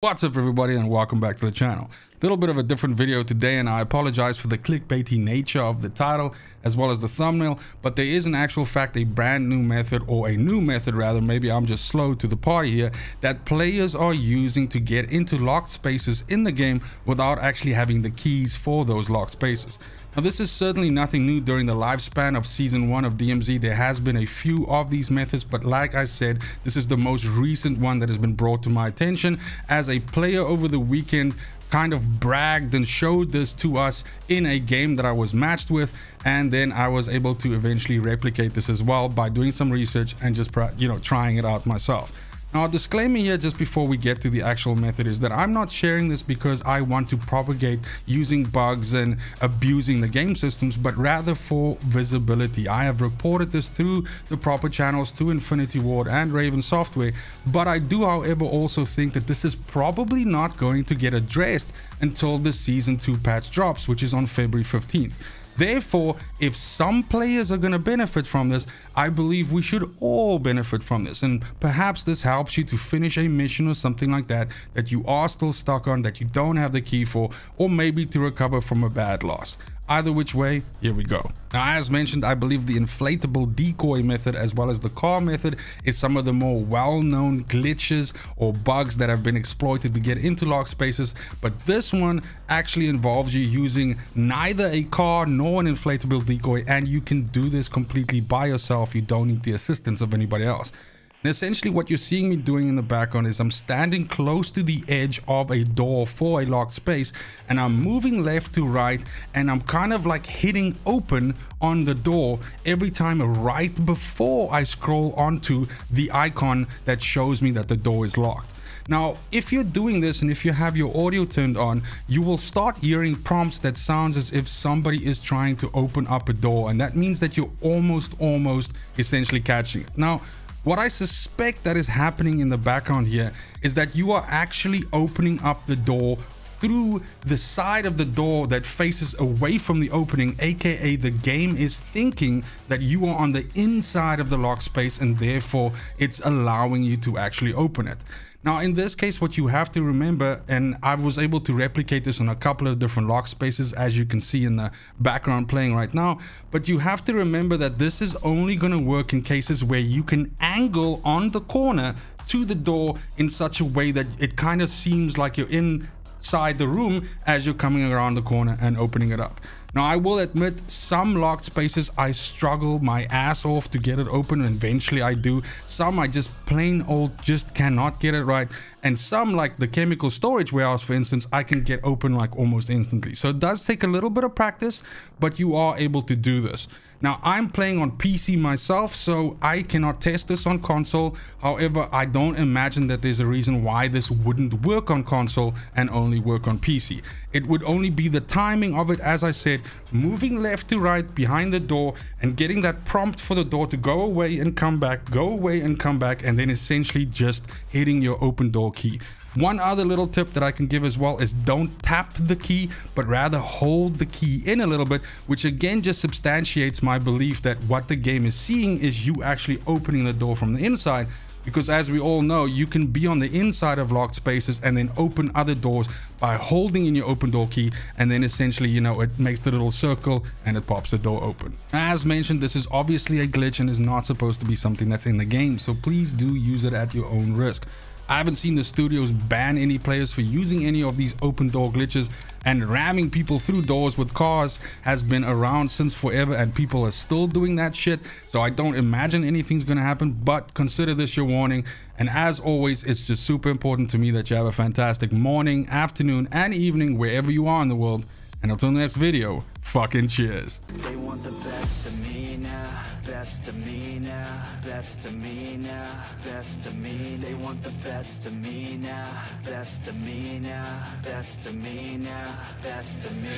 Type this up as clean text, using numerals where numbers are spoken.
What's up everybody and welcome back to the channel. A little bit of a different video today and I apologize for the clickbaity nature of the title as well as the thumbnail, but there is an actual fact a brand new method, or a new method rather, maybe I'm just slow to the party here, that players are using to get into locked spaces in the game without actually having the keys for those locked spaces. Now this is certainly nothing new. During the lifespan of season 1 of DMZ there has been a few of these methods, but like I said, this is the most recent one that has been brought to my attention as a player over the weekend kind of bragged and showed this to us in a game that I was matched with, and then I was able to eventually replicate this as well by doing some research and just trying it out myself. Now, a disclaimer here just before we get to the actual method is that I'm not sharing this because I want to propagate using bugs and abusing the game systems, but rather for visibility. I have reported this through the proper channels to Infinity Ward and Raven Software, but I do however also think that this is probably not going to get addressed until the season 2 patch drops, which is on February 15th. Therefore, if some players are going to benefit from this, I believe we should all benefit from this. And perhaps this helps you to finish a mission or something like that that you are still stuck on, that you don't have the key for, or maybe to recover from a bad loss. Either which way, here we go. Now, as mentioned, I believe the inflatable decoy method as well as the car method is some of the more well-known glitches or bugs that have been exploited to get into locked spaces, but this one actually involves you using neither a car nor an inflatable decoy, and you can do this completely by yourself. You don't need the assistance of anybody else. And essentially what you're seeing me doing in the background is I'm standing close to the edge of a door for a locked space, and I'm moving left to right, and I'm kind of like hitting open on the door every time right before I scroll onto the icon that shows me that the door is locked. Now, if you're doing this and if you have your audio turned on, you will start hearing prompts that sounds as if somebody is trying to open up a door, and that means that you're almost essentially catching it. Now, what I suspect that is happening in the background here is that you are actually opening up the door through the side of the door that faces away from the opening, aka the game is thinking that you are on the inside of the lock space and therefore it's allowing you to actually open it. Now, in this case, what you have to remember, and I was able to replicate this on a couple of different lock spaces, as you can see in the background playing right now, but you have to remember that this is only going to work in cases where you can angle on the corner to the door in such a way that it kind of seems like you're inside the room as you're coming around the corner and opening it up. Now, I will admit some locked spaces I struggle my ass off to get it open, and eventually I do. Some I just plain old just cannot get it right, and some, like the chemical storage warehouse for instance, I can get open like almost instantly. So it does take a little bit of practice, but you are able to do this. Now, I'm playing on PC myself, so I cannot test this on console. However, I don't imagine that there's a reason why this wouldn't work on console and only work on PC. It would only be the timing of it, as I said, moving left to right behind the door and getting that prompt for the door to go away and come back, go away and come back, and then essentially just hitting your open door key. One other little tip that I can give as well is don't tap the key, but rather hold the key in a little bit, which again just substantiates my belief that what the game is seeing is you actually opening the door from the inside. Because as we all know, you can be on the inside of locked spaces and then open other doors by holding in your open door key, and then essentially, it makes the little circle and it pops the door open. As mentioned, this is obviously a glitch and is not supposed to be something that's in the game, so please do use it at your own risk. I haven't seen the studios ban any players for using any of these open door glitches, and ramming people through doors with cars has been around since forever and people are still doing that shit, so I don't imagine anything's gonna happen, but consider this your warning. And as always, it's just super important to me that you have a fantastic morning, afternoon and evening wherever you are in the world, and until the next video, fucking cheers. They want the best of me now, best of me now, best of me now, best of me. They want the best of me now, best of me now, best of me now, best of me.